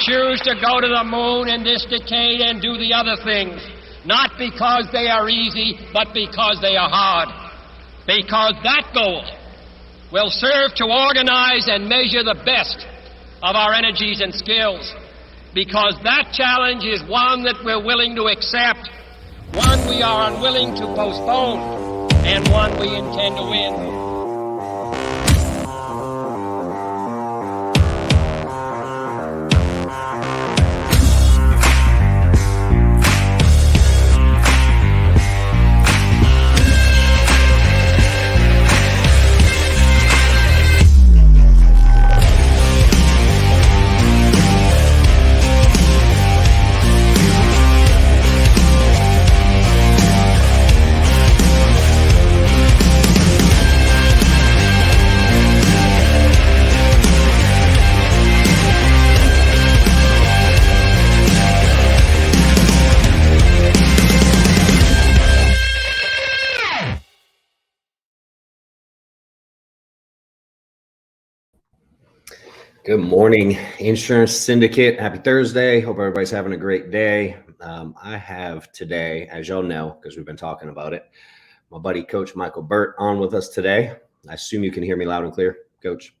choose to go to the moon in this decade and do the other things, not because they are easy, but because they are hard. Because that goal will serve to organize and measure the best of our energies and skills. Because that challenge is one that we're willing to accept, one we are unwilling to postpone, and one we intend to win. Good morning, Insurance Syndicate. Happy Thursday. Hope everybody's having a great day. I have today, as y'all know, because we've been talking about it, my buddy, Coach Micheal Burt, on with us today. I assume you can hear me loud and clear, Coach.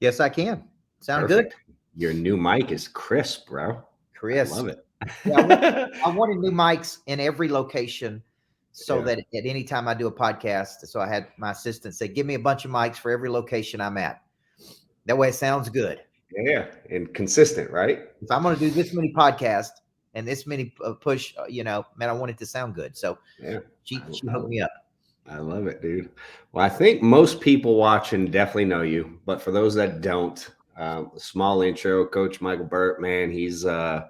Yes, I can. Sound Perfect. good? Your new mic is crisp, bro. Crisp. I love it. Yeah, I wanted new mics in every location so that at any time I do a podcast, so I had my assistant say, give me a bunch of mics for every location I'm at. That way it sounds good. Yeah, and consistent, right? If I'm going to do this many podcasts and this many push, man, I want it to sound good. So she hooked me up. I love it, dude. Well, I think most people watching definitely know you, but for those that don't, small intro, Coach Micheal Burt, man, he's one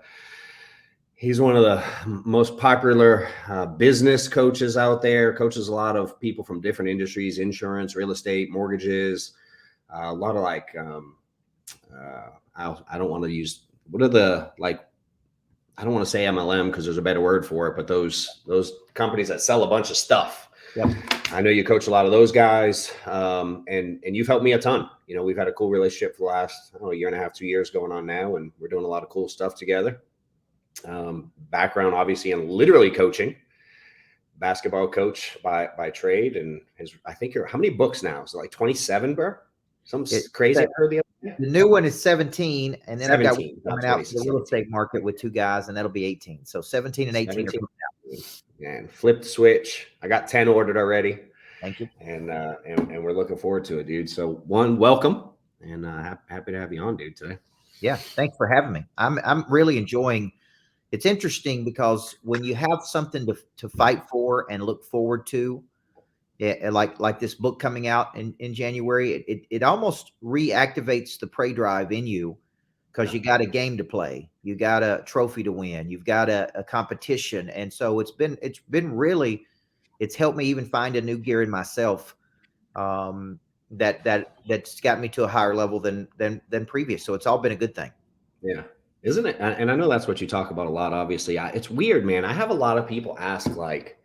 of the most popular business coaches out there. Coaches a lot of people from different industries, insurance, real estate, mortgages, a lot of like, I don't want to use, what are the, like, I don't want to say MLM because there's a better word for it, but those companies that sell a bunch of stuff. Yep. I know you coach a lot of those guys, and you've helped me a ton. You know, we've had a cool relationship for the last, I don't know, year and a half, 2 years going on now, and we're doing a lot of cool stuff together. Background, obviously, in literally coaching, basketball coach by trade, and I think how many books now? Is it like 27, bro? Something crazy. I've heard the new one is 17, and then 17, I got coming out to the real estate market with 2 guys, and that'll be 18. So 17 and 18 are coming out. And flip the switch. I got 10 ordered already. Thank you. And we're looking forward to it, dude. So welcome, and happy to have you on, dude, today. Yeah, thanks for having me. I'm really enjoying. It's interesting because when you have something to fight for and look forward to, like this book coming out in January, it almost reactivates the prey drive in you because you got a game to play, you got a trophy to win, you've got a competition, and so it's been really, it's helped me even find a new gear in myself that's got me to a higher level than previous. So it's all been a good thing. Yeah, isn't it? And I know that's what you talk about a lot. Obviously, it's weird, man. I have a lot of people ask like,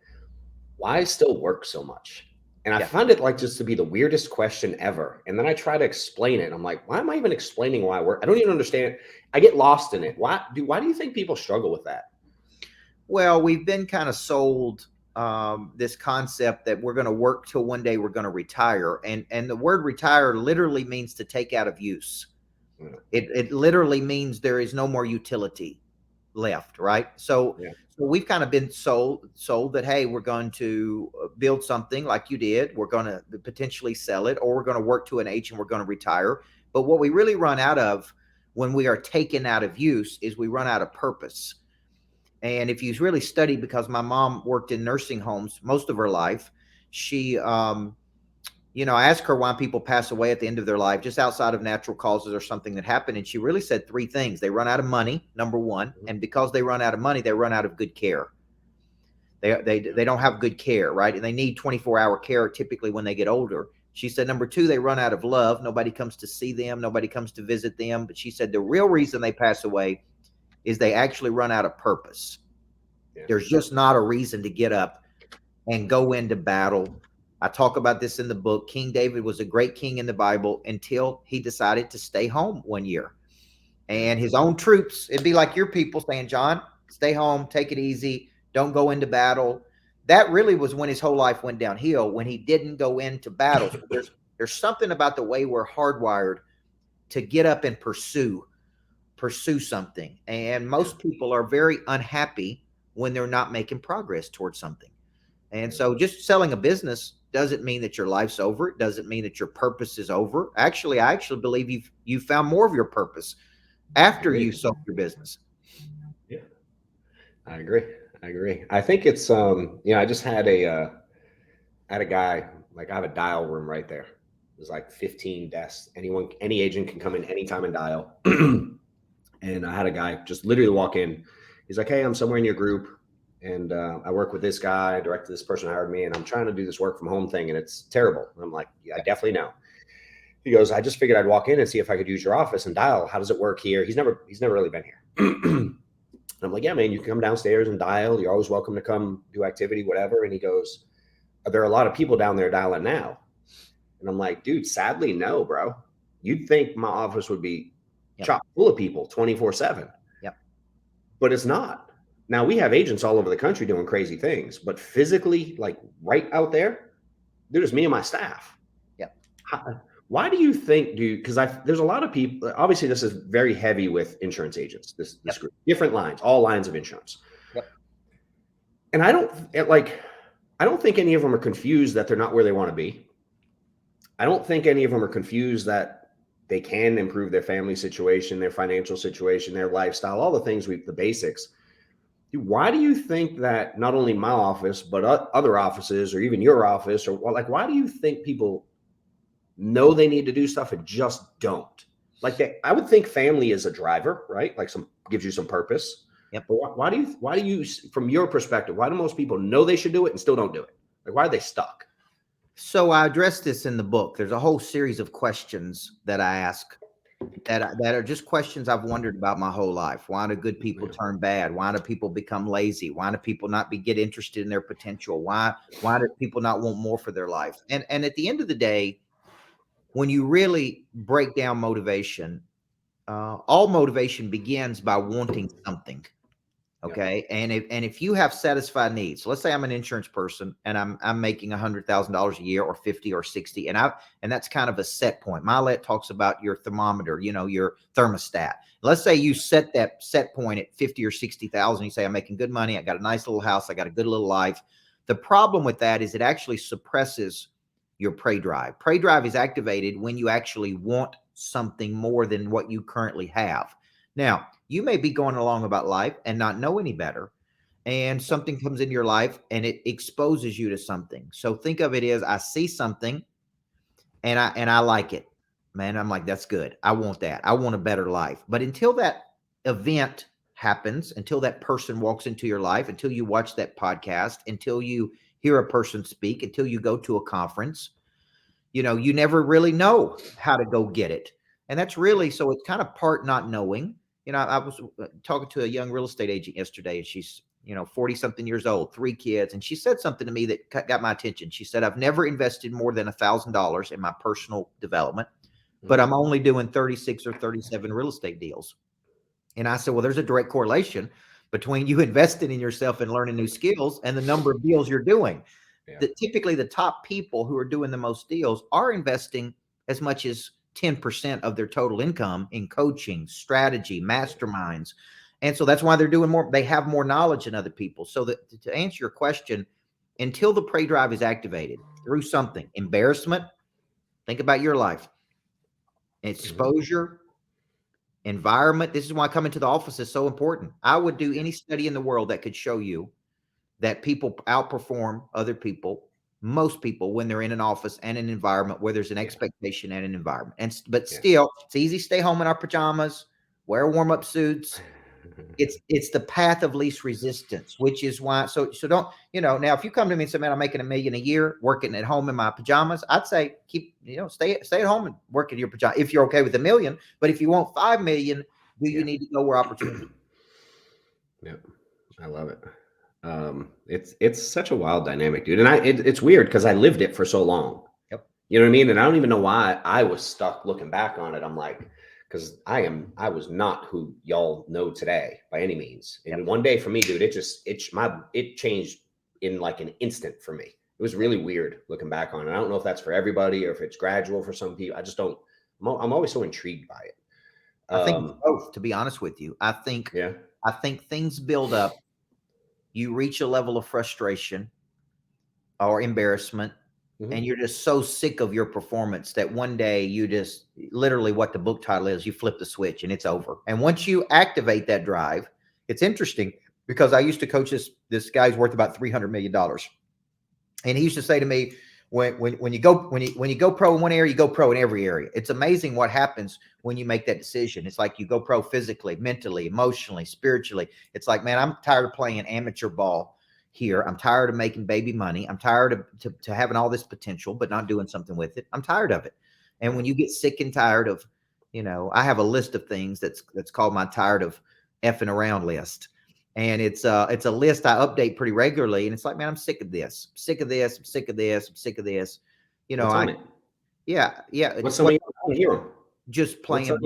why I still work so much? And I find it like just to be the weirdest question ever. And then I try to explain it. I'm like, why am I even explaining why I work? I don't even understand. I get lost in it. Why do you think people struggle with that? Well, we've been kind of sold this concept that we're going to work till one day we're going to retire. And the word retire literally means to take out of use. It literally means there is no more utility left, right? So we've kind of been sold that, hey, we're going to build something like you did. We're going to potentially sell it, or we're going to work to an age and we're going to retire. But what we really run out of when we are taken out of use is we run out of purpose. And if you really study, because my mom worked in nursing homes most of her life, she, I asked her why people pass away at the end of their life, just outside of natural causes or something that happened. And she really said 3 things. They run out of money, number one. And because they run out of money, they run out of good care. They don't have good care, right? And they need 24-hour care typically when they get older. She said, number 2, they run out of love. Nobody comes to see them. Nobody comes to visit them. But she said the real reason they pass away is they actually run out of purpose. There's just not a reason to get up and go into battle. I talk about this in the book. King David was a great king in the Bible until he decided to stay home one year. And his own troops, it'd be like your people saying, John, stay home, take it easy, don't go into battle. That really was when his whole life went downhill, when he didn't go into battles. There's something about the way we're hardwired to get up and pursue something. And most people are very unhappy when they're not making progress towards something. And so just selling a business doesn't mean that your life's over. It doesn't mean that your purpose is over. Actually, I actually believe you've found more of your purpose after you sold your business. Yeah, I agree. I think it's I just had a guy, like, I have a dial room right there. There's like 15 desks. Any agent can come in anytime and dial. And I had a guy just literally walk in. He's like, hey, I'm somewhere in your group, and I work with this guy, directed this person hired me, and I'm trying to do this work from home thing, and it's terrible. And I'm like, yeah, I definitely know. He goes, I just figured I'd walk in and see if I could use your office and dial. How does it work here? He's never really been here. I'm like, yeah, man, you can come downstairs and dial. You're always welcome to come do activity, whatever. And he goes, are there a lot of people down there dialing now? And I'm like, dude, sadly, no, bro. You'd think my office would be chock full of people 24/7. Yep. But it's not. Now, we have agents all over the country doing crazy things, but physically, like right out there, there's me and my staff. Yep. Why do you think, because there's a lot of people, obviously this is very heavy with insurance agents, this group, different lines, all lines of insurance. Yep. And I don't think any of them are confused that they're not where they want to be. I don't think any of them are confused that they can improve their family situation, their financial situation, their lifestyle, all the things, the basics. Why do you think that not only my office, but other offices, or even your office, or like, why do you think people know they need to do stuff and just don't? Like, I would think family is a driver, right? Like, gives you some purpose. Yep. But why do you, from your perspective, why do most people know they should do it and still don't do it? Like, why are they stuck? So I address this in the book. There's a whole series of questions that I ask that are just questions I've wondered about my whole life. Why do good people turn bad? Why do people become lazy? Why do people not get interested in their potential? Why do people not want more for their life? And at the end of the day, when you really break down motivation, all motivation begins by wanting something. Okay. Yeah. And if you have satisfied needs, so let's say I'm an insurance person and I'm making $100,000 a year, or 50 or 60. And that's kind of a set point. Milet talks about your thermometer, your thermostat. Let's say you set that set point at 50 or 60,000. You say, I'm making good money. I got a nice little house. I got a good little life. The problem with that is it actually suppresses your prey drive. Prey drive is activated when you actually want something more than what you currently have. Now, you may be going along about life and not know any better, and something comes into your life and it exposes you to something. So think of it as, I see something and I like it, man. I'm like, that's good. I want that. I want a better life. But until that event happens, until that person walks into your life, until you watch that podcast, until you hear a person speak, until you go to a conference, you never really know how to go get it. And that's really, so it's kind of part not knowing. I was talking to a young real estate agent yesterday, and she's, 40 something years old, 3 kids. And she said something to me that got my attention. She said, I've never invested more than $1,000 in my personal development, but I'm only doing 36 or 37 real estate deals. And I said, well, there's a direct correlation between you investing in yourself and learning new skills and the number of deals you're doing. Yeah. Typically the top people who are doing the most deals are investing as much as 10% of their total income in coaching, strategy, masterminds. And so that's why they're doing more. They have more knowledge than other people. So that, to answer your question, until the prey drive is activated through something, embarrassment, think about your life, exposure, environment. This is why coming to the office is so important. I would do any study in the world that could show you that people outperform other people, most people, when they're in an office and an environment where there's an expectation and an environment. But still, it's easy to stay home in our pajamas, wear warm-up suits. It's the path of least resistance, which is why. So don't, now if you come to me and say, man, I'm making $1 million a year working at home in my pajamas, I'd say stay at home and work in your pajamas if you're okay with $1 million. But if you want $5 million, do you need to go where opportunity? Yep. I love it. It's such a wild dynamic, dude. And it's weird because I lived it for so long. Yep. You know what I mean? And I don't even know why I was stuck looking back on it. I'm like, because I was not who y'all know today by any means. And one day for me, dude, it changed in like an instant for me. It was really weird looking back on it. I don't know if that's for everybody or if it's gradual for some people. I just don't. I'm always so intrigued by it. I think it's both, to be honest with you. I think things build up. You reach a level of frustration or embarrassment, and you're just so sick of your performance that one day you just literally, what the book title is, you flip the switch and it's over. And once you activate that drive, it's interesting because I used to coach this guy's worth about $300 million. And he used to say to me, when you go pro in one area, you go pro in every area. It's amazing what happens when you make that decision. It's like you go pro physically, mentally, emotionally, spiritually. It's like, man, I'm tired of playing amateur ball here. I'm tired of making baby money. I'm tired of having all this potential, but not doing something with it. I'm tired of it. And when you get sick and tired of, I have a list of things that's called my tired of effing around list. And it's a list I update pretty regularly. And it's like, man, I'm sick of this. I'm sick of this. I'm sick of this. I'm sick of this. Yeah. What's something you hear? Just playing.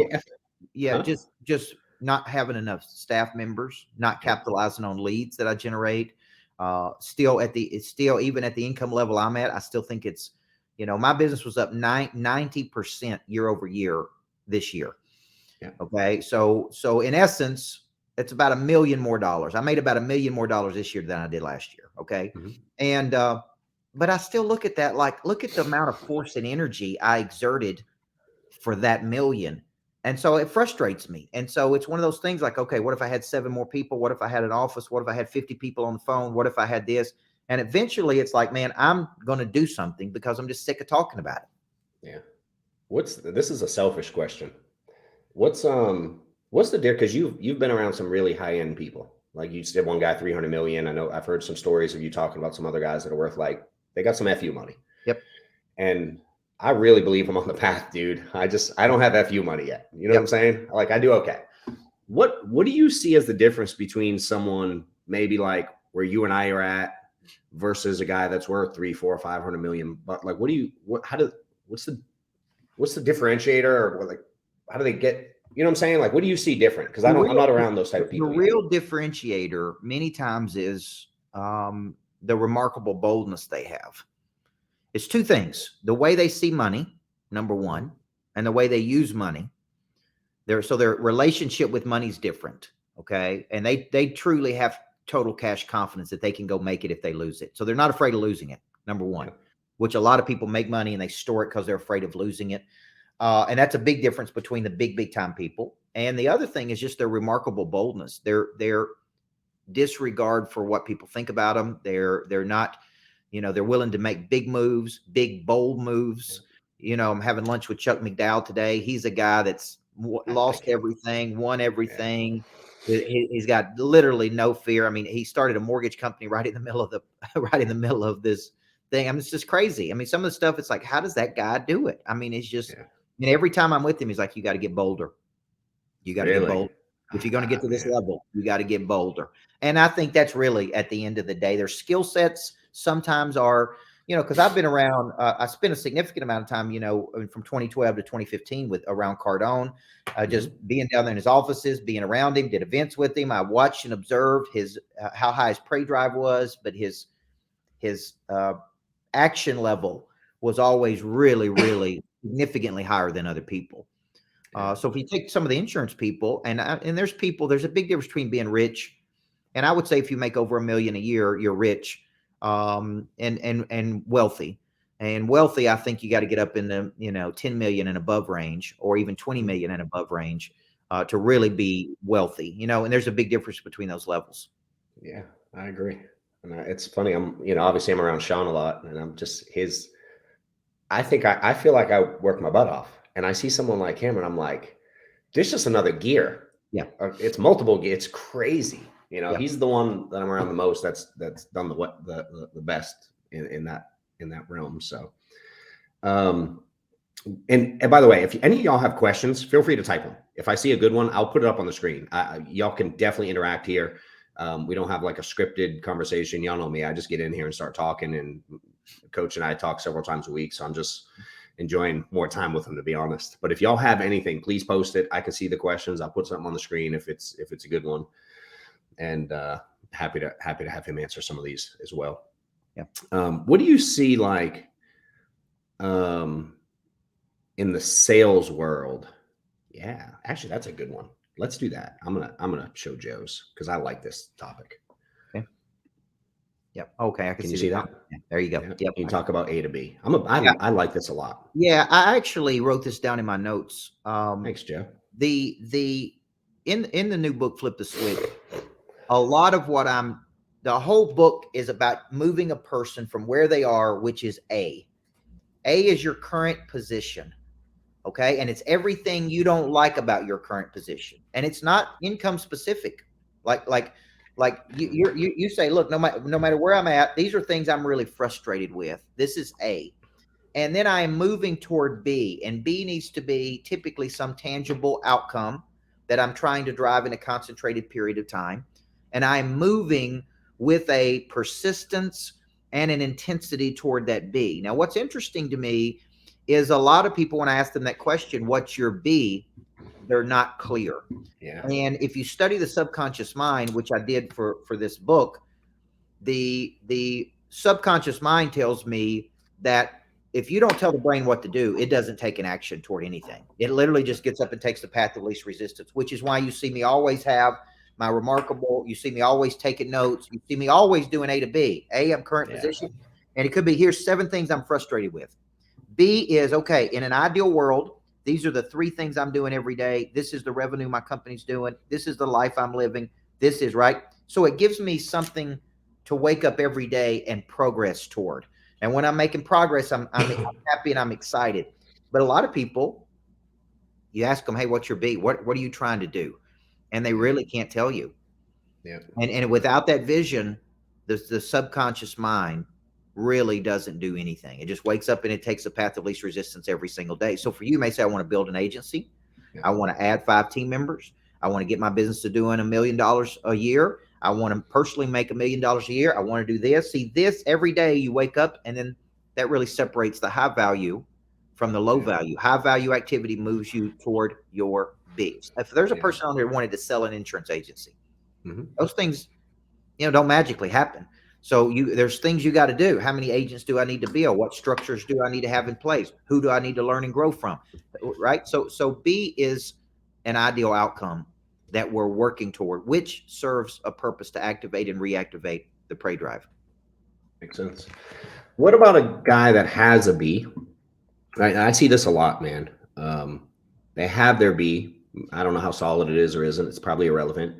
Yeah. Huh? Just not having enough staff members, not capitalizing on leads that I generate. Still even at the income level I'm at, I still think it's, my business was up 90% year over year this year. Yeah. Okay. So in essence, it's about $1 million more. I made about $1 million more this year than I did last year. Okay. And, but I still look at that, like, look at the amount of force and energy I exerted for that million. And so it frustrates me. And so it's one of those things like, okay, what if I had 7 more people? What if I had an office? What if I had 50 people on the phone? What if I had this? And eventually it's like, man, I'm going to do something because I'm just sick of talking about it. Yeah. This is a selfish question. What's the deal? Because you've been around some really high end people. Like you said, one guy, 300 million. I know I've heard some stories of you talking about some other guys that are worth they got some FU money. Yep. And I really believe I'm on the path, dude. I don't have FU money yet. You know what I'm saying? Like I do okay. What do you see as the difference between someone maybe like where you and I are at versus a guy that's worth 300, 400, 500 million? But like, what's the differentiator, or like, how do they get? You know what I'm saying? Like, what do you see different? Because I'm not around those type of people. The real differentiator many times is the remarkable boldness they have. It's 2 things: the way they see money, number one, and the way they use money. Their relationship with money is different. Okay. And they truly have total cash confidence that they can go make it if they lose it. So they're not afraid of losing it. Number one, which a lot of people make money and they store it because they're afraid of losing it. And that's a big difference between the big time people. And the other thing is just their remarkable boldness, their disregard for what people think about them. They're not, they're willing to make big moves, big, bold moves. I'm having lunch with Chuck McDowell today. He's a guy that's lost everything, won everything. Yeah. He's got literally no fear. I mean, he started a mortgage company right in the middle of this thing. I mean, it's just crazy. I mean, some of the stuff, it's like, how does that guy do it? I mean, it's just, and every time I'm with him, he's like, you got to get bolder. You got to get bolder. If you're going to get to this level, you got to get bolder. And I think that's really, at the end of the day, their skill sets sometimes are, because I've been around, I spent a significant amount of time, from 2012 to 2015 around Cardone, just being down there in his offices, being around him, did events with him. I watched and observed how high his prey drive was, but his action level was always really, really significantly higher than other people. So if you take some of the insurance people, and there's a big difference between being rich, and I would say if you make over $1 million a year, you're rich, and wealthy. And wealthy, I think you got to get up in the 10 million and above range, or even 20 million and above range, to really be wealthy. And there's a big difference between those levels. Yeah, I agree. And it's funny. Obviously I'm around Sean a lot, and I'm just I feel like I work my butt off, and I see someone like him and I'm like, there's just another gear. Yeah. It's multiple gears. It's crazy. He's the one that I'm around the most that's done the best in that realm. So, and by the way, if any of y'all have questions, feel free to type them. If I see a good one, I'll put it up on the screen. Y'all can definitely interact here. We don't have like a scripted conversation. Y'all know me. I just get in here and start talking, and Coach and I talk several times a week. So I'm just enjoying more time with them, to be honest. But if y'all have anything, please post it. I can see the questions. I'll put something on the screen if it's a good one, and happy to have him answer some of these as well. Yeah. What do you see like in the sales world? Yeah, actually, that's a good one. Let's do that. I'm gonna show Joe's because I like this topic. Okay. Yep. Okay. I can you see that? Yeah, there you go. Yeah. Yep. You talk about A to B. I like this a lot. Yeah, I actually wrote this down in my notes. Thanks, Joe. In the new book, Flip the Switch, a lot of the whole book is about moving a person from where they are, which is A. A is your current position. Okay. And it's everything you don't like about your current position. And it's not income specific. Like you say, look, no matter where I'm at, these are things I'm really frustrated with. This is A. And then I am moving toward B, and B needs to be typically some tangible outcome that I'm trying to drive in a concentrated period of time. And I'm moving with a persistence and an intensity toward that B. Now, what's interesting to me is a lot of people, when I ask them that question, what's your B, they're not clear. Yeah. And if you study the subconscious mind, which I did for this book, the subconscious mind tells me that if you don't tell the brain what to do, it doesn't take an action toward anything. It literally just gets up and takes the path of least resistance, which is why you see me always have my remarkable, you see me always taking notes. You see me always doing A to B. A, I'm current position. And it could be, here's 7 things I'm frustrated with. B is, okay, in an ideal world, these are the 3 things I'm doing every day. This is the revenue my company's doing. This is the life I'm living. This is right. So it gives me something to wake up every day and progress toward. And when I'm making progress, I'm happy and I'm excited. But a lot of people, you ask them, hey, what's your B? What are you trying to do? And they really can't tell you. Yeah. And without that vision, the subconscious mind really doesn't do anything. It just wakes up and it takes the path of least resistance every single day. So for you may say, I want to build an agency. Yeah. I want to add 5 team members. I want to get my business to doing $1 million a year. I want to personally make $1 million a year. I want to do this. See, this every day you wake up, and then that really separates the high value from the low value. High value activity moves you toward your B. If there's a person on there who wanted to sell an insurance agency, those things, don't magically happen. So there's things you got to do. How many agents do I need to build? What structures do I need to have in place? Who do I need to learn and grow from? Right. So B is an ideal outcome that we're working toward, which serves a purpose to activate and reactivate the prey drive. Makes sense. What about a guy that has a B? Right. I see this a lot, man. They have their B. I don't know how solid it is or isn't. It's probably irrelevant.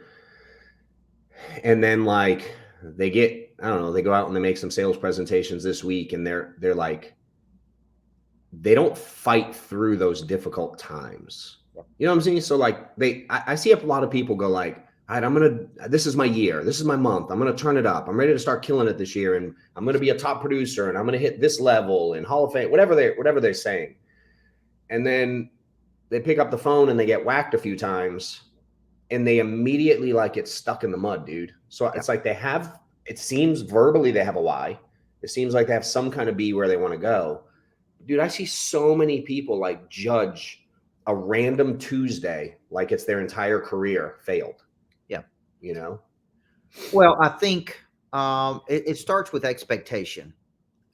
And then like they get, I don't know, they go out and they make some sales presentations this week, and they're like, they don't fight through those difficult times. You know what I'm saying? So like I see a lot of people go like, all right, this is my year. This is my month. I'm going to turn it up. I'm ready to start killing it this year. And I'm going to be a top producer, and I'm going to hit this level in Hall of Fame, whatever they're saying. And then they pick up the phone and they get whacked a few times, and they immediately like get stuck in the mud, dude. So it's like it seems verbally they have a Y. It seems like they have some kind of B where they want to go. Dude, I see so many people like judge a random Tuesday like it's their entire career failed. Yeah. Well, I think it starts with expectation.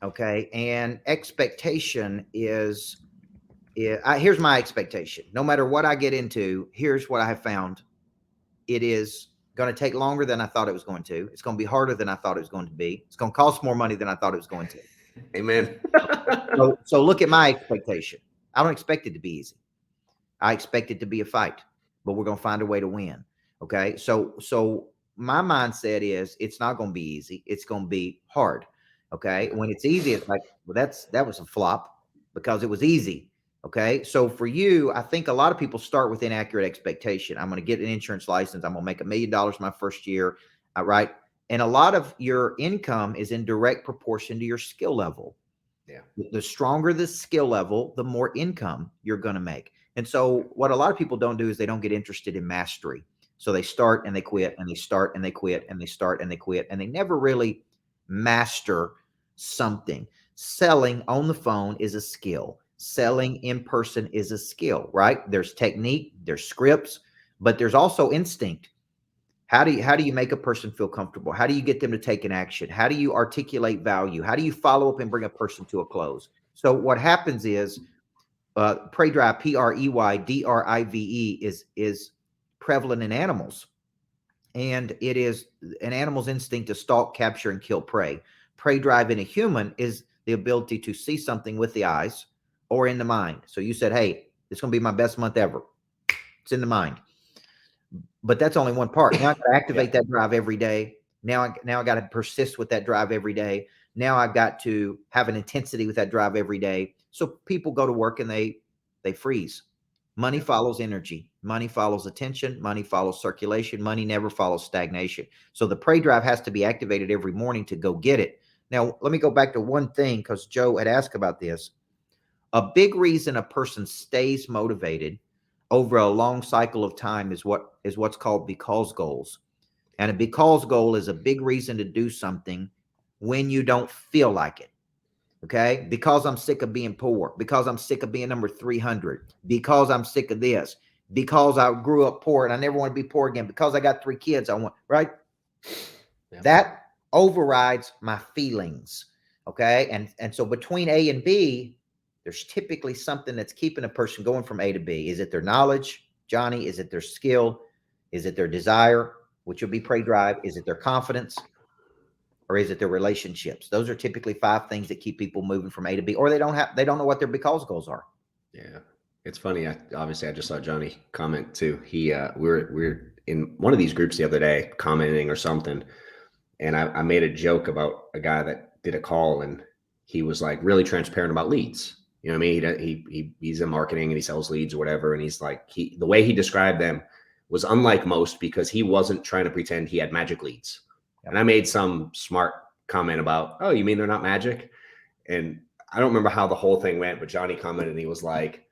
Okay. And expectation here's my expectation. No matter what I get into, here's what I have found. It is going to take longer than I thought it was going to. It's going to be harder than I thought it was going to be. It's going to cost more money than I thought it was going to. Amen. So look at my expectation. I don't expect it to be easy. I expect it to be a fight, but we're going to find a way to win. Okay. So my mindset is it's not going to be easy. It's going to be hard. Okay. When it's easy, it's like, well, that was a flop because it was easy. Okay. So for you, I think a lot of people start with inaccurate expectation. I'm going to get an insurance license. I'm going to make $1 million my first year. Right. And a lot of your income is in direct proportion to your skill level. Yeah. The stronger the skill level, the more income you're going to make. And so what a lot of people don't do is they don't get interested in mastery. So they start and they quit, and they start and they quit, and they start and they quit, and they never really master something. Selling on the phone is a skill. Selling in person is a skill, right? There's technique, there's scripts, but there's also instinct. How do you make a person feel comfortable? How do you get them to take an action? How do you articulate value? How do you follow up and bring a person to a close? So what happens is prey drive, PREYDRIVE is prevalent in animals. And it is an animal's instinct to stalk, capture, and kill prey. Prey drive in a human is the ability to see something with the eyes or in the mind. So you said, hey, it's going to be my best month ever. It's in the mind. But that's only one part. Now I got to activate that drive every day. Now I got to persist with that drive every day. Now I've got to have an intensity with that drive every day. So people go to work and they freeze. Money follows energy. Money follows attention. Money follows circulation. Money never follows stagnation. So the prey drive has to be activated every morning to go get it. Now, let me go back to one thing because Joe had asked about this. A big reason a person stays motivated over a long cycle of time is what's called because goals. And a because goal is a big reason to do something when you don't feel like it. Okay. Because I'm sick of being poor, because I'm sick of being number 300, because I'm sick of this, because I grew up poor and I never want to be poor again, because I got 3 kids. Right. Yeah. That overrides my feelings. Okay. And so between A and B, there's typically something that's keeping a person going from A to B. Is it their knowledge, Johnny? Is it their skill? Is it their desire, which would be prey drive? Is it their confidence? Or is it their relationships? Those are typically 5 things that keep people moving from A to B, or they don't know what their because goals are. Yeah. It's funny. I just saw Johnny comment too. He, we're in one of these groups the other day commenting or something. And I made a joke about a guy that did a call and he was like really transparent about leads. You know what I mean? He's in marketing and he sells leads or whatever. And he's like, the way he described them was unlike most because he wasn't trying to pretend he had magic leads. And I made some smart comment about, oh, you mean they're not magic? And I don't remember how the whole thing went, but Johnny commented and he was like,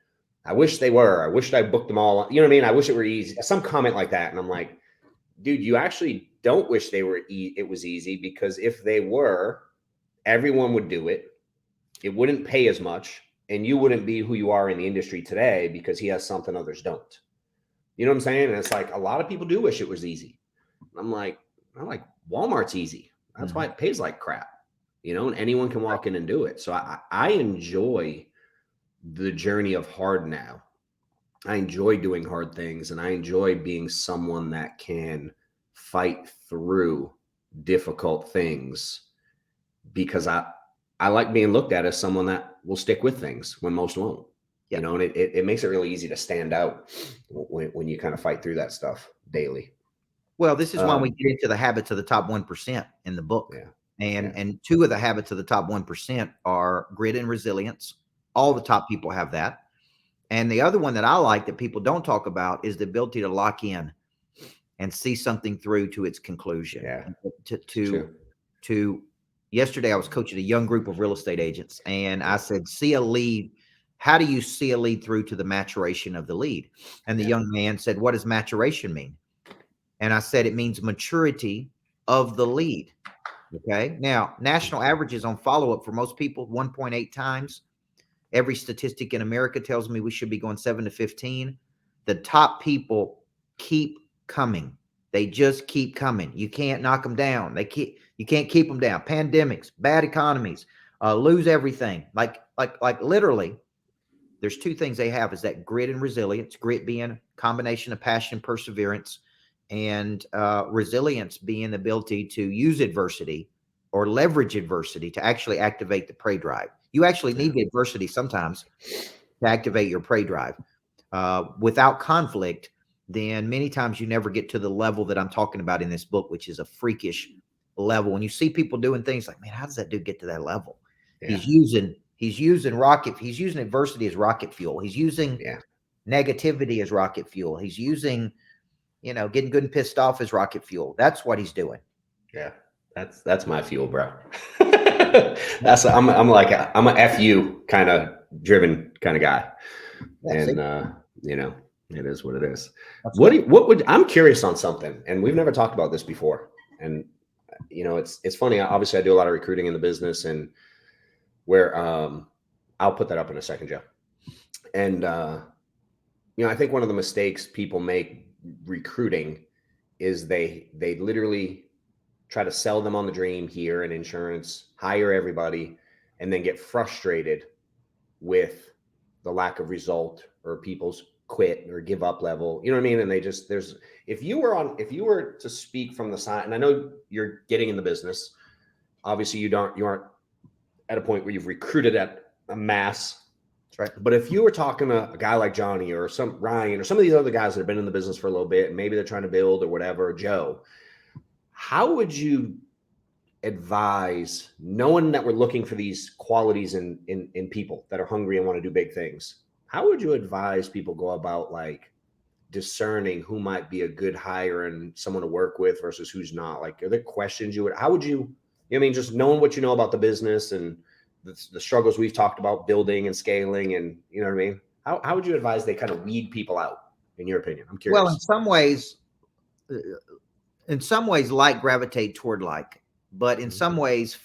I wish they were. I wish I booked them all. You know what I mean? I wish it were easy. Some comment like that. And I'm like, dude, you actually don't wish they were it was easy, because if they were, everyone would do it. It wouldn't pay as much. And you wouldn't be who you are in the industry today because he has something others don't. You know what I'm saying? And it's like a lot of people do wish it was easy. I'm like Walmart's easy. That's why it pays like crap, you know, and anyone can walk in and do it. So I enjoy the journey of hard now. I enjoy doing hard things and I enjoy being someone that can fight through difficult things because I like being looked at as someone that will stick with things when most won't. You know, and it makes it really easy to stand out when you kind of fight through that stuff daily. Well, this is why we get into the habits of the top 1% in the book. Yeah. And 2 of the habits of the top 1% are grit and resilience. All the top people have that. And the other one that I like that people don't talk about is the ability to lock in and see something through to its conclusion. Yeah. Yesterday, I was coaching a young group of real estate agents, and I said, see a lead. How do you see a lead through to the maturation of the lead? And the young man said, what does maturation mean? And I said, it means maturity of the lead. Okay. Now, national averages on follow-up for most people, 1.8 times. Every statistic in America tells me we should be going 7 to 15. The top people keep coming. They just keep coming. You can't knock them down. You can't keep them down. Pandemics, bad economies, lose everything. Like literally, there's 2 things they have is that grit and resilience. Grit being a combination of passion, perseverance, and resilience being the ability to use adversity or leverage adversity to actually activate the prey drive. You actually need the adversity sometimes to activate your prey drive. Without conflict, then many times you never get to the level that I'm talking about in this book, which is a freakish level. When you see people doing things like, man, how does that dude get to that level? Yeah. He's using adversity as rocket fuel. He's using negativity as rocket fuel. He's using, getting good and pissed off as rocket fuel. That's what he's doing. Yeah. That's my fuel, bro. I'm a FU kind of driven kind of guy. And, it is what it is. I'm curious on something, and we've never talked about this before. And, it's funny. Obviously I do a lot of recruiting in the business, and where, I'll put that up in a second, Joe. And I think one of the mistakes people make recruiting is they literally try to sell them on the dream here in insurance, hire everybody, and then get frustrated with the lack of result or people's quit or give up level. You know what I mean? And they just, if you were to speak from the side, and I know you're getting in the business, obviously you aren't at a point where you've recruited at a mass. That's right. But if you were talking to a guy like Johnny or some Ryan or some of these other guys that have been in the business for a little bit, and maybe they're trying to build or whatever, Joe, how would you advise, knowing that we're looking for these qualities in people that are hungry and want to do big things, how would you advise people go about like discerning who might be a good hire and someone to work with versus who's not? Like, are there questions how would you, I mean, just knowing what you know about the business and the struggles we've talked about building and scaling, and you know what I mean? How would you advise they kind of weed people out, in your opinion? I'm curious. Well, in some ways, like gravitate toward like, but in some ways,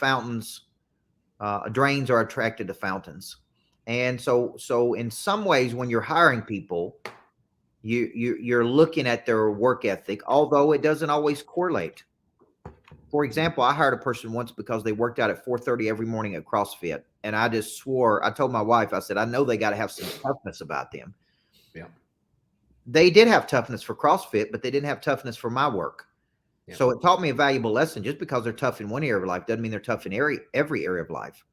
drains are attracted to fountains. And so in some ways, when you're hiring people, you're looking at their work ethic, although it doesn't always correlate. For example, I hired a person once because they worked out at 4:30 every morning at CrossFit. And I just swore, I told my wife, I said, I know they got to have some toughness about them. Yeah. They did have toughness for CrossFit, but they didn't have toughness for my work. Yeah. So it taught me a valuable lesson. Just because they're tough in one area of life doesn't mean they're tough in every area of life.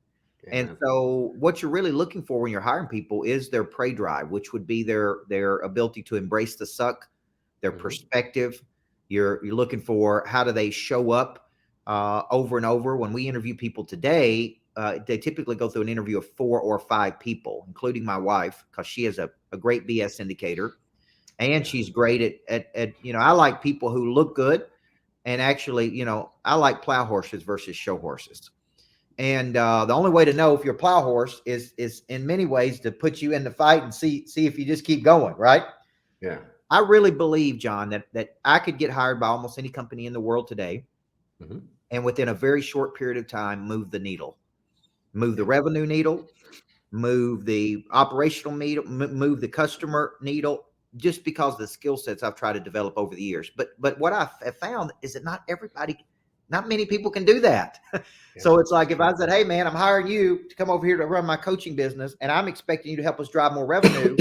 Yeah. And so what you're really looking for when you're hiring people is their prey drive, which would be their ability to embrace the suck, their perspective. You're looking for how do they show up over and over. When we interview people today, they typically go through an interview of 4 or 5 people, including my wife, because she is a great BS indicator. And she's great at I like people who look good. And actually, I like plow horses versus show horses. And the only way to know if you're a plow horse is in many ways to put you in the fight and see if you just keep going, right? Yeah. I really believe, John, that I could get hired by almost any company in the world today. Mm-hmm. And within a very short period of time, move the needle, move the revenue needle, move the operational needle, move the customer needle, just because of the skill sets I've tried to develop over the years. But what I have found is that not many people can do that. Yeah. So it's like if I said, hey, man, I'm hiring you to come over here to run my coaching business, and I'm expecting you to help us drive more revenue,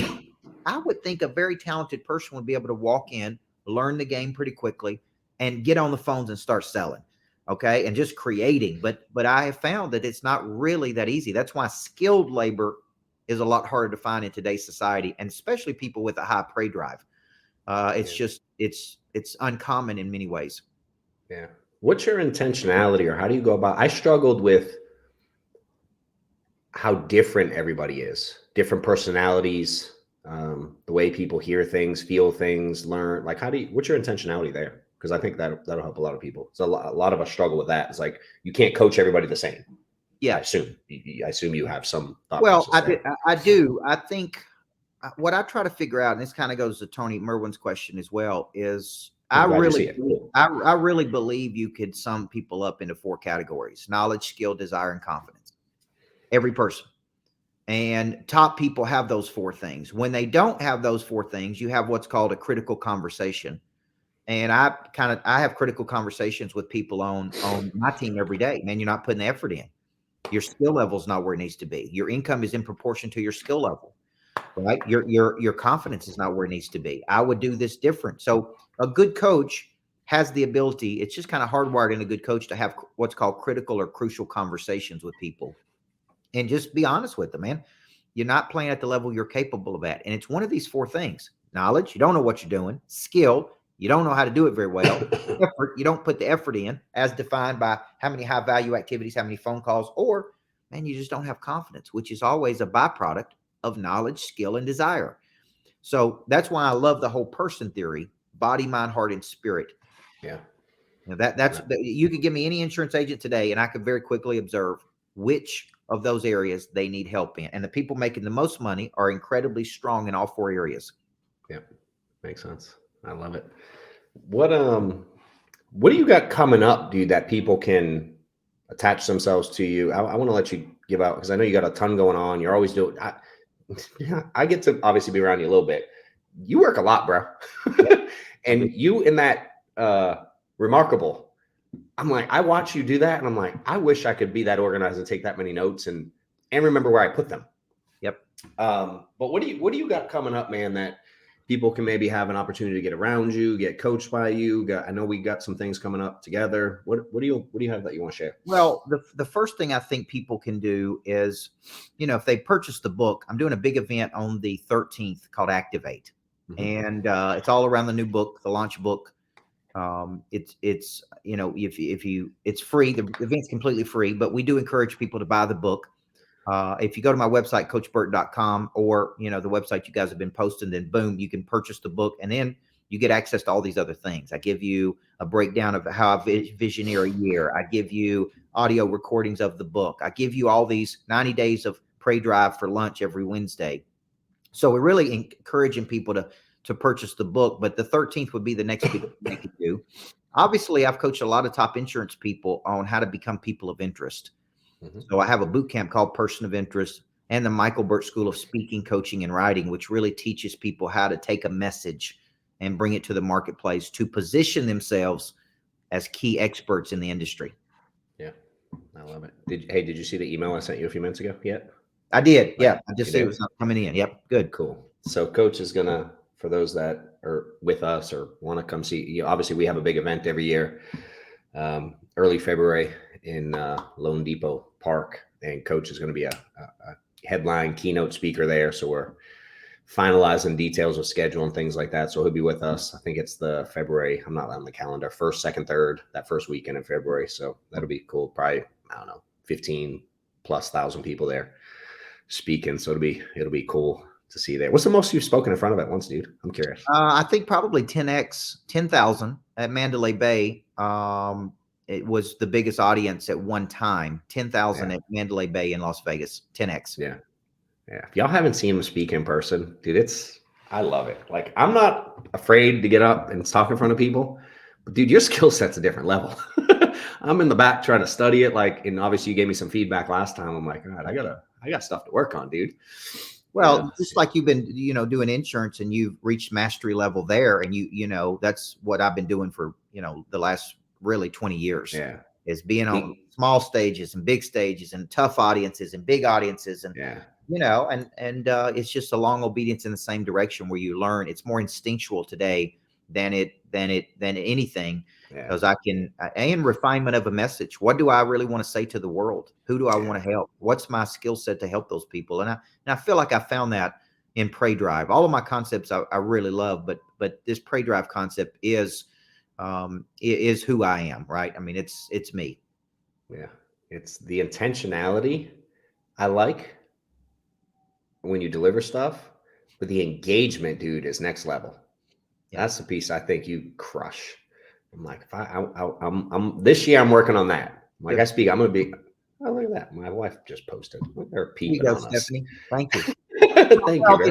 I would think a very talented person would be able to walk in, learn the game pretty quickly, and get on the phones and start selling. Okay. And just creating. But I have found that it's not really that easy. That's why skilled labor is a lot harder to find in today's society, and especially people with a high prey drive. It's uncommon in many ways. Yeah. What's your intentionality, or how do you go about? I struggled with how different everybody is, different personalities, the way people hear things, feel things, learn. Like, what's your intentionality there? Because I think that'll help a lot of people. So a lot of us struggle with that. It's like you can't coach everybody the same. Yeah, I assume you have some thought. Well, I do. I think what I try to figure out, and this kind of goes to Tony Merwin's question as well, is I really believe you could sum people up into 4 categories: knowledge, skill, desire, and confidence. Every person. And top people have those 4 things. When they don't have those 4 things, you have what's called a critical conversation. And I have critical conversations with people on my team every day. Man, you're not putting the effort in. Your skill level is not where it needs to be. Your income is in proportion to your skill level, right? Your confidence is not where it needs to be. I would do this different. So a good coach has the ability. It's just kind of hardwired in a good coach to have what's called critical or crucial conversations with people, and just be honest with them, man. You're not playing at the level you're capable of at. And it's one of these 4 things: knowledge, you don't know what you're doing; skill, you don't know how to do it very well; effort, you don't put the effort in as defined by how many high value activities, how many phone calls, or, man, you just don't have confidence, which is always a byproduct of knowledge, skill, and desire. So that's why I love the whole person theory: body, mind, heart, and spirit. Yeah. You could give me any insurance agent today, and I could very quickly observe which of those areas they need help in. And the people making the most money are incredibly strong in all 4 areas. Yeah. Makes sense. I love it. What do you got coming up, dude, that people can attach themselves to you? I want to let you give out, because I know you got a ton going on. You're always doing. I get to obviously be around you a little bit. You work a lot, bro. And you in that remarkable. I'm like, I watch you do that, and I'm like, I wish I could be that organized and take that many notes and remember where I put them. Yep. But what do you got coming up, man, that people can maybe have an opportunity to get around you, get coached by you? I know we got some things coming up together. What do you have that you want to share? Well, the first thing I think people can do is, if they purchase the book, I'm doing a big event on the 13th called Activate. Mm-hmm. And it's all around the new book, the launch book. It's if you it's free. The event's completely free, but we do encourage people to buy the book. If you go to my website, coachburt.com, or the website you guys have been posting, then boom, you can purchase the book, and then you get access to all these other things. I give you a breakdown of how I visionary a year. I give you audio recordings of the book. I give you all these 90 days of Pray Drive for lunch every Wednesday. So we're really encouraging people to purchase the book, but the 13th would be the next big thing they could do. Obviously, I've coached a lot of top insurance people on how to become people of interest. Mm-hmm. So I have a boot camp called Person of Interest and the Micheal Burt School of Speaking, Coaching, and Writing, which really teaches people how to take a message and bring it to the marketplace to position themselves as key experts in the industry. Yeah, I love it. Did you see the email I sent you a few minutes ago yet? I did. Yeah. I just see it was coming in. Yep. Good. Cool. So Coach is going to, for those that are with us or want to come see, obviously we have a big event every year, early February in Lone Depot Park, and Coach is going to be a headline keynote speaker there. So we're finalizing details of schedule and things like that. So he'll be with us. I think it's the February, I'm not on the calendar, 1st, 2nd, 3rd, that first weekend in February. So that'll be cool. Probably, I don't know, 15,000+ people there speaking. So it'll be cool to see there. What's the most you've spoken in front of at once, dude? I'm curious. I think probably 10,000 at Mandalay Bay. It was the biggest audience at one time. 10,000 at Mandalay Bay in Las Vegas. 10x. Yeah. If y'all haven't seen him speak in person, dude, I love it. Like, I'm not afraid to get up and talk in front of people, but dude, your skill set's a different level. I'm in the back trying to study it. Like, and obviously you gave me some feedback last time. I'm like, all right, I got stuff to work on, dude. Well, just like you've been, doing insurance and you've reached mastery level there, and that's what I've been doing for, the last really 20 years. Yeah. Is being on small stages and big stages and tough audiences and big audiences. And, it's just a long obedience in the same direction where you learn. It's more instinctual today than anything. Because I can, and refinement of a message. What do I really want to say to the world? Who do I want to help? What's my skill set to help those people? And I feel like I found that in Pray Drive. All of my concepts I really love, but this Pray Drive concept is who I am, right? I mean, it's me. Yeah. It's the intentionality I like when you deliver stuff, but the engagement, dude, is next level. Yeah. That's the piece I think you crush. I'm like, if I'm this year, I'm working on that. Like, I speak, I'm going to be, oh, look at that. My wife just posted. They're peeping on us. Stephanie. Thank you. Thank you, bro.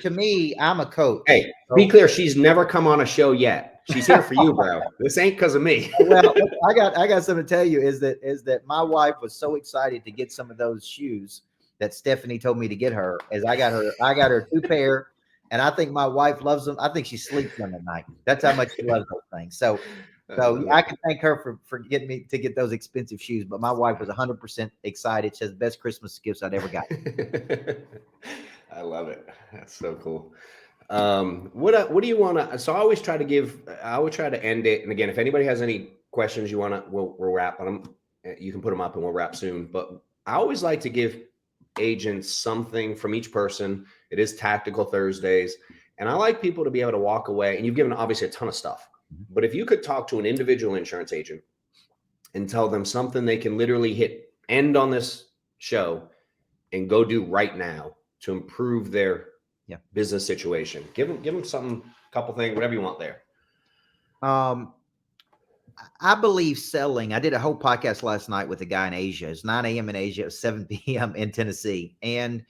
To me, I'm a coach. Hey, be clear. She's never come on a show yet. She's here for you, bro. This ain't because of me. Well, I got something to tell you is that my wife was so excited to get some of those shoes that Stephanie told me to get her. As I got her 2 pair. And I think my wife loves them. I think she sleeps them at night. That's how much she loves those things. So I can thank her for getting me to get those expensive shoes. But my wife was 100% excited. She says, best Christmas gifts I'd ever got. I love it. That's so cool. What do you want to? So I always try to end it. And again, if anybody has any questions you want to, we'll wrap on them. You can put them up and we'll wrap soon. But I always like to give agents something from each person. It is Tactical Thursdays, and I like people to be able to walk away, and you've given obviously a ton of stuff, but if you could talk to an individual insurance agent and tell them something they can literally end on this show and go do right now to improve their business situation, give them something, couple things, whatever you want there. I believe selling. I did a whole podcast last night with a guy in Asia. It's 9 a.m. in Asia. It was 7 p.m. in Tennessee. And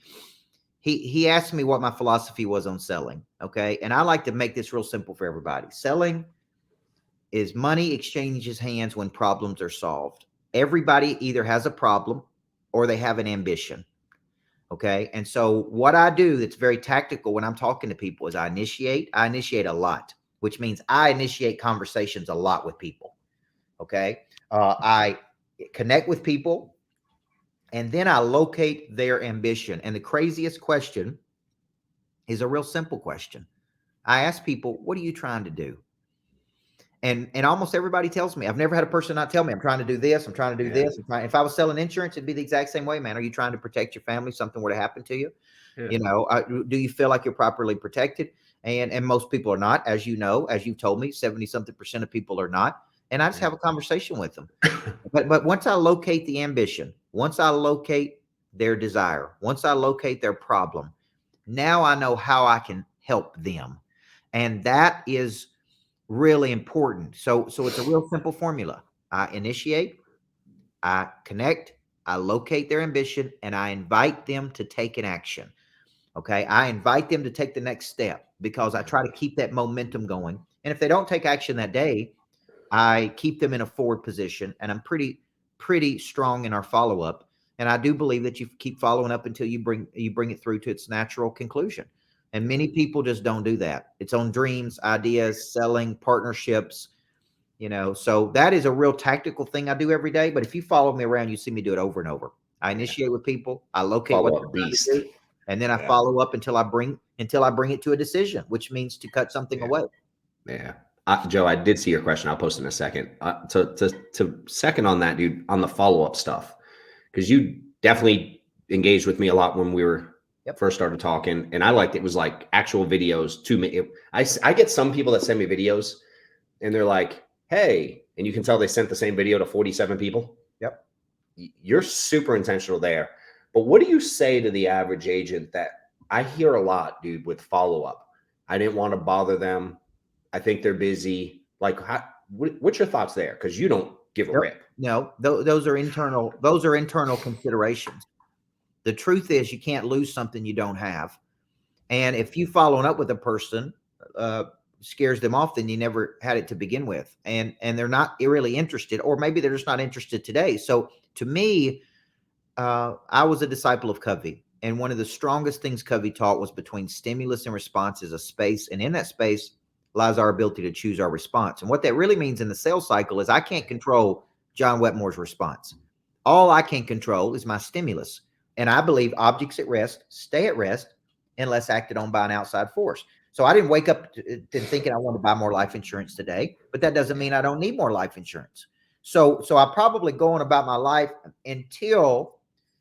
he asked me what my philosophy was on selling. Okay. And I like to make this real simple for everybody. Selling is money exchanges hands when problems are solved. Everybody either has a problem or they have an ambition. Okay. And so what I do that's very tactical when I'm talking to people is I initiate a lot, which means I initiate conversations a lot with people. Okay. I connect with people, and then I locate their ambition. And the craziest question is a real simple question. I ask people, what are you trying to do? And almost everybody tells me. I've never had a person not tell me, I'm trying to do this, I'm trying to do this. If I was selling insurance, it'd be the exact same way, man. Are you trying to protect your family? Something were to happen to you? You know, do you feel like you're properly protected? And most people are not, as you know, as you told me, 70-something% of people are not. And I just have a conversation with them. But once I locate the ambition, once I locate their desire, once I locate their problem, now I know how I can help them. And that is really important. So it's a real simple formula. I initiate, I connect, I locate their ambition, and I invite them to take an action. Okay. I invite them to take the next step because I try to keep that momentum going. And if they don't take action that day, I keep them in a forward position, and I'm pretty strong in our follow-up. And I do believe that you keep following up until you bring it through to its natural conclusion. And many people just don't do that. It's on dreams, ideas, selling, partnerships, you know. So that is a real tactical thing I do every day. But if you follow me around, you see me do it over and over. I initiate with people, I locate what they're trying to do, and then I follow up until I bring it to a decision, which means to cut something away. Yeah. Joe, I did see your question. I'll post in a second. To second on that, dude, on the follow-up stuff, because you definitely engaged with me a lot when we were first started talking, and I liked it was like actual videos to me. I get some people that send me videos, and they're like, "Hey," and you can tell they sent the same video to 47 people. Yep. You're super intentional there. But what do you say to the average agent that I hear a lot, dude, with follow-up? I didn't want to bother them. I think they're busy. Like, what's your thoughts there? Because you don't give a rip. No, those are internal. Those are internal considerations. The truth is, you can't lose something you don't have. And if you following up with a person scares them off, then you never had it to begin with, and they're not really interested, or maybe they're just not interested today. So to me, I was a disciple of Covey, and one of the strongest things Covey taught was between stimulus and response is a space, and in that space lies our ability to choose our response. And what that really means in the sales cycle is I can't control John Wetmore's response. All I can control is my stimulus. And I believe objects at rest stay at rest unless acted on by an outside force. So I didn't wake up thinking I want to buy more life insurance today, but that doesn't mean I don't need more life insurance. So I probably go on about my life until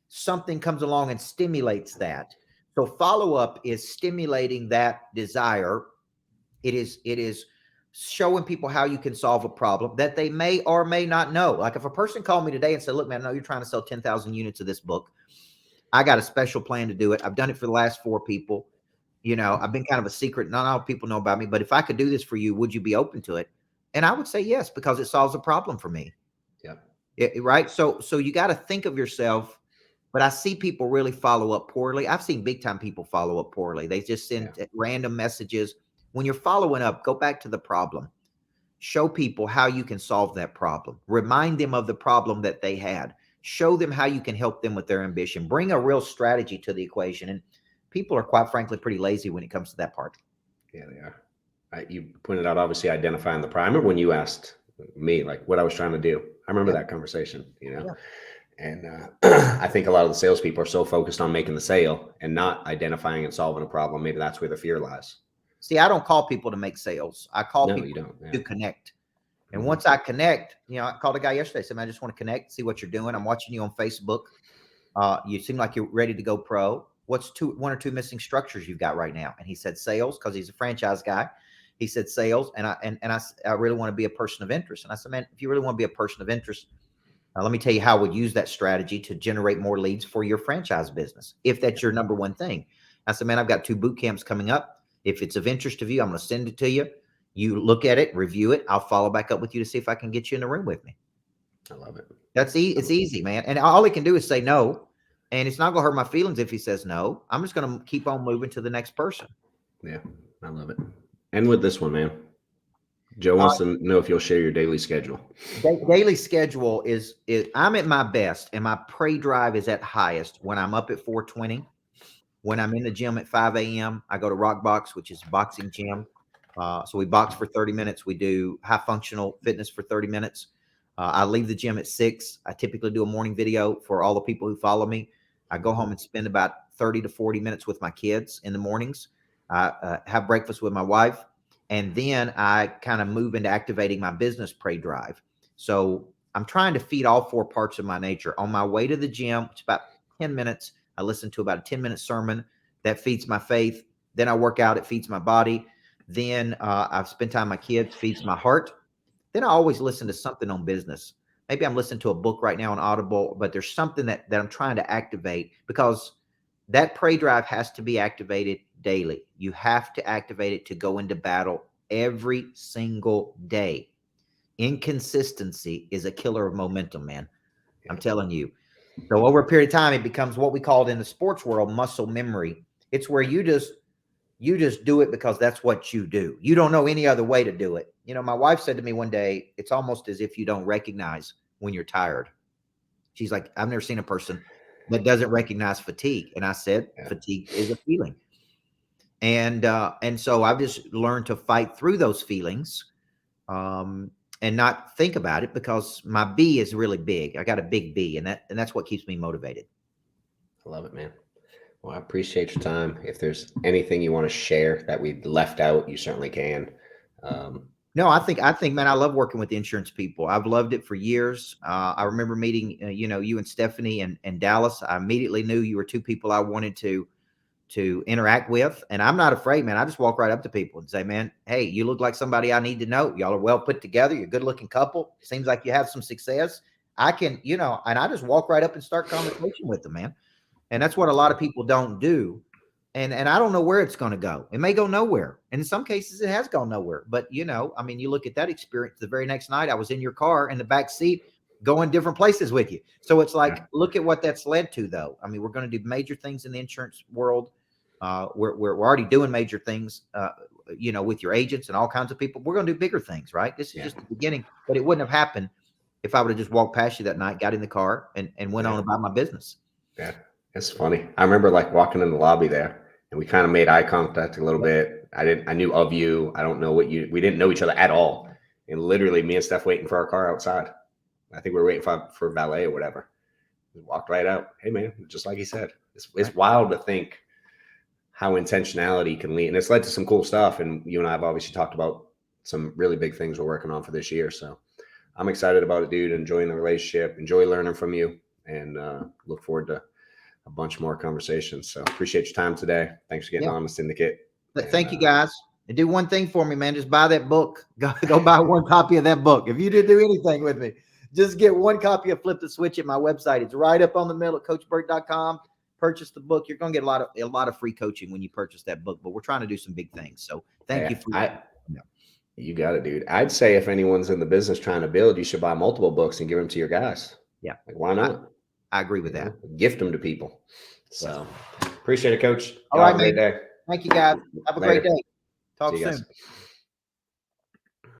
something comes along and stimulates that. So follow-up is stimulating that desire. It is showing people how you can solve a problem that they may or may not know. Like if a person called me today and said, "Look, man, I know you're trying to sell 10,000 units of this book. I got a special plan to do it. I've done it for the last 4 people. You know, I've been kind of a secret. Not all people know about me, but if I could do this for you, would you be open to it?" And I would say yes, because it solves a problem for me. Yeah. Right. So you got to think of yourself. But I see people really follow up poorly. I've seen big time people follow up poorly. They just send random messages. When you're following up, go back to the problem. Show people how you can solve that problem. Remind them of the problem that they had. Show them how you can help them with their ambition. Bring a real strategy to the equation. And people are, quite frankly, pretty lazy when it comes to that part. Yeah, they are. You pointed out, obviously, identifying the problem. I remember when you asked me, like, what I was trying to do. I remember that conversation, you know. And I think a lot of the salespeople are so focused on making the sale and not identifying and solving a problem. Maybe that's where the fear lies. See, I don't call people to make sales. I call people to connect. And once I connect, you know, I called a guy yesterday, said, "Man, I just want to connect, see what you're doing. I'm watching you on Facebook. You seem like you're ready to go pro. What's 1 or 2 missing structures you've got right now?" And he said sales, because he's a franchise guy. He said sales, and I really want to be a person of interest. And I said, "Man, if you really want to be a person of interest, let me tell you how I would use that strategy to generate more leads for your franchise business, if that's your number one thing." I said, "Man, I've got 2 boot camps coming up. If it's of interest to you, I'm going to send it to you. You look at it, review it. I'll follow back up with you to see if I can get you in the room with me." I love it. It's easy, man. And all he can do is say no. And it's not going to hurt my feelings if he says no. I'm just going to keep on moving to the next person. Yeah, I love it. And with this one, man, Joe wants to know if you'll share your daily schedule. Daily schedule is I'm at my best, and my prey drive is at highest when I'm up at 4:20 When I'm in the gym at 5 a.m., I go to Rock Box, which is a boxing gym. So we box for 30 minutes. We do high functional fitness for 30 minutes. I leave the gym at 6. I typically do a morning video for all the people who follow me. I go home and spend about 30 to 40 minutes with my kids in the mornings. I have breakfast with my wife. And then I kind of move into activating my business pray drive. So I'm trying to feed all 4 parts of my nature. On my way to the gym, it's about 10 minutes. I listen to about a 10-minute sermon that feeds my faith. Then I work out. It feeds my body. Then I've spent time with my kids, feeds my heart. Then I always listen to something on business. Maybe I'm listening to a book right now on Audible, but there's something that I'm trying to activate, because that pray drive has to be activated daily. You have to activate it to go into battle every single day. Inconsistency is a killer of momentum, man. I'm telling you. So over a period of time, it becomes what we call it in the sports world muscle memory. It's where you just do it because that's what you do. You don't know any other way to do it. You know, my wife said to me one day, it's almost as if you don't recognize when you're tired. She's like, I've never seen a person that doesn't recognize fatigue. And I said, fatigue is a feeling. And so I've just learned to fight through those feelings and not think about it, because my B is really big. I got a big B, and that's what keeps me motivated. I love it, man. Well, I appreciate your time. If there's anything you want to share that we left out, you certainly can. No, I think, man, I love working with insurance people. I've loved it for years. I remember meeting, you and Stephanie and Dallas. I immediately knew you were 2 people I wanted to interact with. And I'm not afraid, man. I just walk right up to people and say, man, hey, you look like somebody I need to know. Y'all are well put together. You're a good looking couple. Seems like you have some success. I can, and I just walk right up and start conversation with them, man. And that's what a lot of people don't do. And I don't know where it's going to go. It may go nowhere. And in some cases it has gone nowhere. But, you look at that experience. The very next night I was in your car in the back seat going different places with you. So it's like, look at what that's led to, though. I mean, we're going to do major things in the insurance world. We're already doing major things, with your agents and all kinds of people. We're going to do bigger things, right? This is just the beginning, but it wouldn't have happened if I would have just walked past you that night, got in the car and went on about my business. Yeah. It's funny. I remember like walking in the lobby there, and we kind of made eye contact a little bit. I knew of you. I don't know we didn't know each other at all. And literally me and Steph waiting for our car outside. I think we were waiting for valet or whatever. We walked right out. Hey man, just like he said, it's wild to think how intentionality can lead. And it's led to some cool stuff. And you and I have obviously talked about some really big things we're working on for this year. So I'm excited about it, dude. Enjoying the relationship, enjoy learning from you, and look forward to a bunch more conversations. So appreciate your time today. Thanks for getting on the syndicate. Thank you guys. And do one thing for me, man. Just buy that book. Go buy one copy of that book. If you didn't do anything with me, just get one copy of Flip the Switch at my website. It's right up on the middle at coachburt.com. Purchase the book. You're going to get a lot of free coaching when you purchase that book, but we're trying to do some big things. So thank you for that. You got it, dude. I'd say if anyone's in the business trying to build, you should buy multiple books and give them to your guys. Yeah. Like, why not? I agree with that. Gift them to people. So appreciate it, Coach. All right, have a great day. Thank you, guys. Have a great day. Talk soon.